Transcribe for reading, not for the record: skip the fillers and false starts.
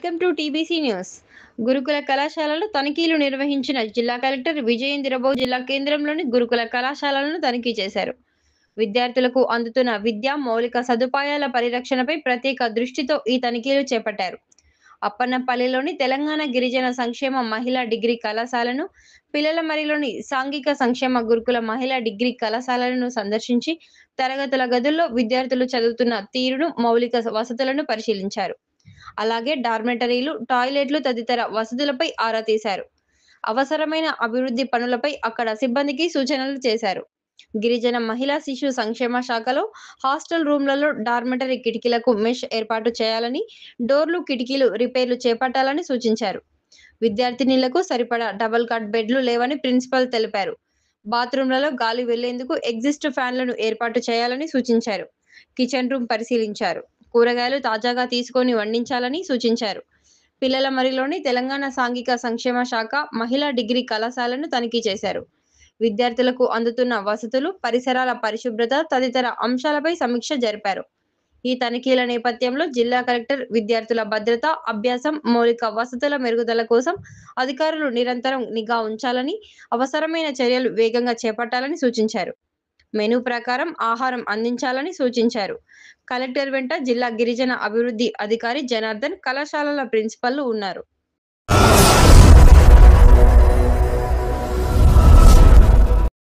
Welcome to TBC news. గురుకుల కళాశాలలో తనిఖీలు నిర్వహించిన జిల్లా కలెక్టర్ విజయేంద్రబాబు జిల్లా కేంద్రంలోని గురుకుల కళాశాలలను తనిఖీ చేశారు. విద్యార్థులకు అందుతున్న విద్యా మౌలిక సదుపాయాల పరిరక్షణపై ప్రత్యేక దృష్టితో ఈ తనిఖీలు చేపట్టారు. అప్పన్నపల్లిలోని తెలంగాణ గిరిజన సంక్షేమ మహిళా డిగ్రీ కళాశాలను, పిల్లలమరిలోని సాంఘిక సంక్షేమ గురుకుల మహిళా డిగ్రీ కళాశాలలను సందర్శించి తరగతుల గదుల్లో విద్యార్థులు చదువుతున్న తీరును, మౌలిక వసతులను పరిశీలించారు. అలాగే డార్మెటరీలు, టాయిలెట్లు తదితర వసతులపై ఆరా తీశారు. అవసరమైన అభివృద్ధి పనులపై అక్కడ సిబ్బందికి సూచనలు చేశారు. గిరిజన మహిళా శిశు సంక్షేమ శాఖలో హాస్టల్ రూమ్లలో డార్మెటరీ కిటికీలకు మెష్ ఏర్పాటు చేయాలని, డోర్లు, కిటికీలు రిపేర్లు చేపట్టాలని సూచించారు. విద్యార్థినిలకు సరిపడా డబుల్ కాట్ బెడ్లు లేవని ప్రిన్సిపల్ తెలిపారు. బాత్రూంలలో గాలి వెళ్లేందుకు ఎగ్జిస్ట్ ఫ్యాన్లను ఏర్పాటు చేయాలని సూచించారు. కిచెన్ రూమ్ పరిశీలించారు. కూరగాయలు తాజాగా తీసుకొని వండించాలని సూచించారు. పిల్లలమరిలోని తెలంగాణ సాంఘిక సంక్షేమ శాఖ మహిళా డిగ్రీ కళాశాలను తనిఖీ చేశారు. విద్యార్థులకు అందుతున్న వసతులు, పరిసరాల పరిశుభ్రత తదితర అంశాలపై సమీక్ష జరిపారు. ఈ తనిఖీల నేపథ్యంలో జిల్లా కలెక్టర్ విద్యార్థుల భద్రత, అభ్యాసం, మౌలిక వసతుల మెరుగుదల కోసం అధికారులు నిరంతరం నిఘా ఉంచాలని, అవసరమైన చర్యలు వేగంగా చేపట్టాలని సూచించారు. మెనూ ప్రకారం ఆహారం అందించాలని సూచించారు. కలెక్టర్ వెంట జిల్లా గిరిజన అభివృద్ధి అధికారి జనార్దన్, కళాశాలల ప్రిన్సిపల్లు ఉన్నారు.